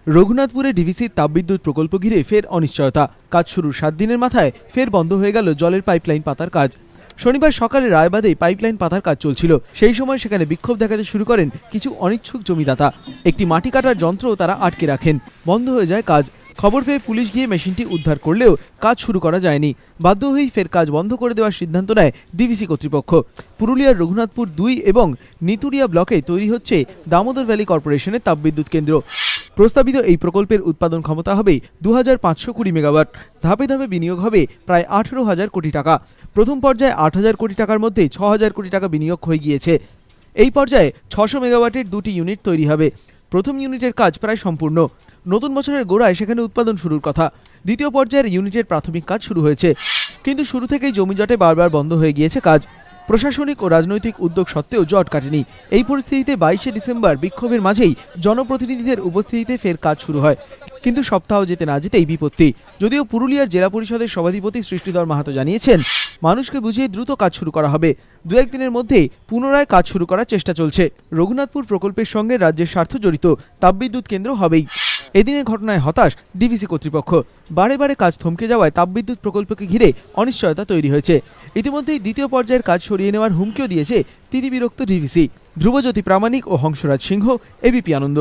রঘুনাথপুরে ডিভিসির তাপবিদ্যুৎ প্রকল্প ঘিরে ফের অনিশ্চয়তা। কাজ শুরুর 7 দিনের মাথায় ফের বন্ধ হয়ে গেল জলের পাইপলাইন পাতার কাজ। শনিবার সকালে রায়বাদে পাইপলাইন পাতার কাজ চলছিল। সেই সময় সেখানে বিক্ষোভ দেখাতে শুরু করেন কিছু অনিচ্ছুক জমিদাতা। একটি মাটি কাটার যন্ত্র তারা আটকে রাখেন। বন্ধ হয়ে যায় কাজ। খবর পেয়ে পুলিশ গিয়ে মেশিনটি উদ্ধার করলেও কাজ শুরু করা যায়নি। বাধ্য হয়েই ফের কাজ বন্ধ করে দেওয়ার সিদ্ধান্ত নেয় ডিভিসি কর্তৃপক্ষ। পুরুলিয়ার রঘুনাথপুর 2 এবং নিতুরিয়া ব্লকে তৈরি হচ্ছে দামোদর ভ্যালি কর্পোরেশনের তাপবিদ্যুৎ কেন্দ্র। প্রস্তাবিত এই প্রকল্পের উৎপাদন ক্ষমতা হবে 2520 মেগাওয়াট। ধাপে ধাপে বিনিয়োগ হবে প্রায় 18,000 কোটি টাকা। প্রথম পর্যায়ে 8,000 কোটি টাকার মধ্যে 6,000 কোটি টাকা বিনিয়োগ হয়ে গিয়েছে। এই পর্যায়ে 600 মেগাওয়াটের 2টি ইউনিট তৈরি হবে। প্রথম ইউনিটের কাজ প্রায় সম্পূর্ণ। নতুন বছরের গোড়ায় সেখানে উৎপাদন শুরুর কথা। দ্বিতীয় পর্যায়ের ইউনিটের প্রাথমিক কাজ শুরু হয়েছে, কিন্তু শুরু থেকেই জমিজটে বারবার বন্ধ হয়ে গিয়েছে কাজ। প্রশাসনিক ও রাজনৈতিক উদ্যোগ সত্ত্বেও জট কাটেনি। এই পরিস্থিতিতে 22শে ডিসেম্বর বিক্ষোভের মাঝেই জনপ্রতিনিধিদের উপস্থিতিতে ফের কাজ শুরু হয়। কিন্তু সপ্তাহ যেতে না যেতেই বিপত্তি। যদিও পুরুলিয়ার জেলা পরিষদের সভাধিপতি সৃষ্টিধর মাহাতো জানিয়েছেন, মানুষকে বুঝিয়ে দ্রুত কাজ শুরু করা হবে। 2-1 দিনের মধ্যেই পুনরায় কাজ শুরু করার চেষ্টা চলছে। রঘুনাথপুর প্রকল্পের সঙ্গে রাজ্যের স্বার্থ জড়িত, তাপবিদ্যুৎ কেন্দ্র হবেই। এদিনের ঘটনায় হতাশ ডিভিসি কর্তৃপক্ষ। বারে বারে কাজ থমকে যাওয়ায় তাপবিদ্যুৎ প্রকল্পকে ঘিরে অনিশ্চয়তা তৈরি হয়েছে। ইতিমধ্যেই দ্বিতীয় পর্যায়ের কাজ সরিয়ে নেওয়ার হুমকিও দিয়েছে তিতিবিরক্ত ডিভিসি। ধ্রুবজ্যোতি প্রামাণিক ও হংসরাজ সিংহ, এবিপি আনন্দ।